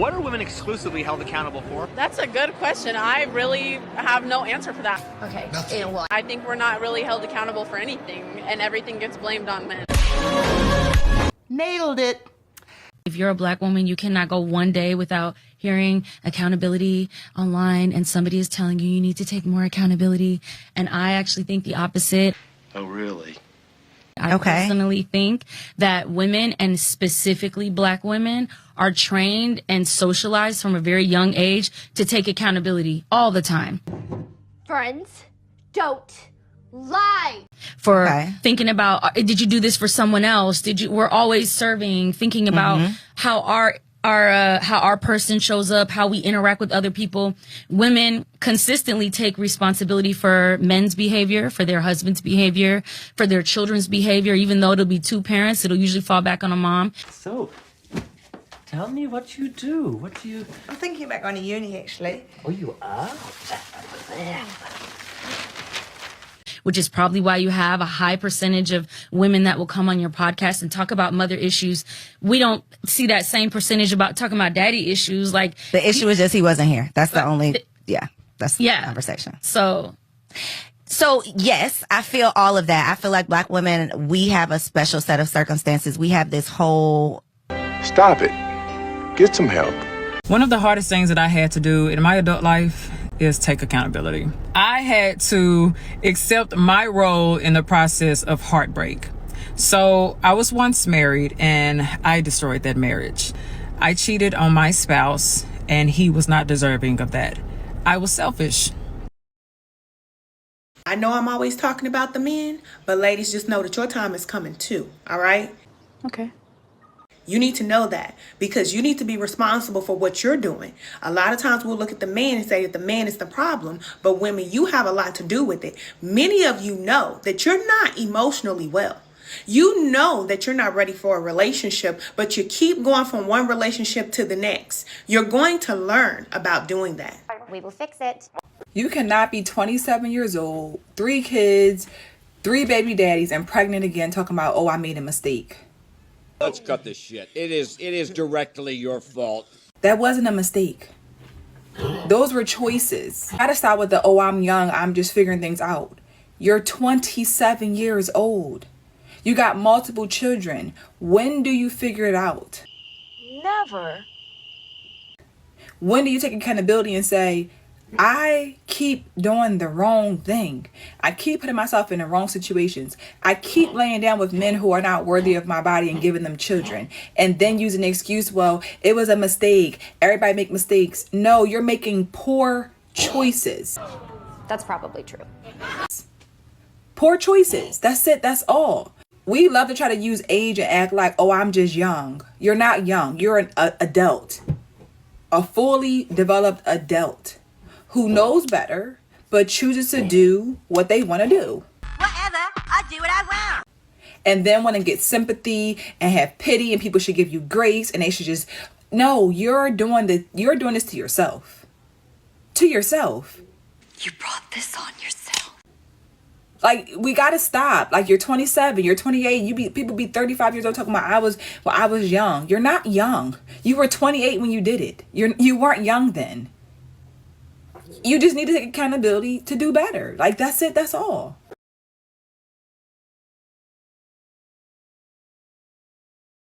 What are women exclusively held accountable for? That's a good question. I really have no answer for that. Okay. And what? I think we're not really held accountable for anything, and everything gets blamed on men. Nailed it. If you're a Black woman, you cannot go one day without hearing accountability online, and somebody is telling you need to take more accountability. And I actually think the opposite. Oh, really? I personally think that women, and specifically Black women, are trained and socialized from a very young age to take accountability all the time. Friends, don't lie. For thinking about, did you do this for someone else? We're always serving, thinking about how our person shows up, how we interact with other people. Women consistently take responsibility for men's behavior, for their husband's behavior, for their children's behavior. Even though it'll be two parents, it'll usually fall back on a mom. So, tell me what you do. What do you... I'm thinking about going to uni, actually. Oh, you are? Which is probably why you have a high percentage of women that will come on your podcast and talk about mother issues. We don't see that same percentage about talking about daddy issues. Like, the issue is just he wasn't here. That's the only, that's the conversation. So yes, I feel all of that. I feel like Black women, we have a special set of circumstances. We have this whole... Stop it. Get some help. One of the hardest things that I had to do in my adult life is take accountability. I had to accept my role in the process of heartbreak. So I was once married and I destroyed that marriage. I cheated on my spouse and he was not deserving of that. I was selfish. I know I'm always talking about the men, but ladies, just know that your time is coming too, all right? Okay. You need to know that because you need to be responsible for what you're doing. A lot of times we'll look at the man and say that the man is the problem, but women, you have a lot to do with it. Many of you know that you're not emotionally well. You know that you're not ready for a relationship, but you keep going from one relationship to the next. You're going to learn about doing that. We will fix it. You cannot be 27 years old, 3 kids, 3 baby daddies, and pregnant again talking about, oh, I made a mistake. Let's cut this shit. It is directly your fault. That wasn't a mistake. Those were choices. I gotta stop with the, oh, I'm young, I'm just figuring things out. You're 27 years old. You got multiple children. When do you figure it out? Never. When do you take accountability and say, I keep doing the wrong thing. I keep putting myself in the wrong situations. I keep laying down with men who are not worthy of my body and giving them children. And then using the excuse, well, it was a mistake. Everybody make mistakes. No, you're making poor choices. That's probably true. Poor choices. That's it. That's all. We love to try to use age and act like, oh, I'm just young. You're not young. You're an adult. A fully developed adult who knows better, but chooses to do what they want to do. Whatever, I do what I want. And then want to get sympathy and have pity, and people should give you grace, and they should just, no, you're doing this to yourself. To yourself. You brought this on yourself. Like, we gotta stop. Like, you're 27, you're 28, people be 35 years old talking about I was young. You're not young. You were 28 when you did it. You weren't young then. You just need to take accountability to do better. Like, that's it. That's all.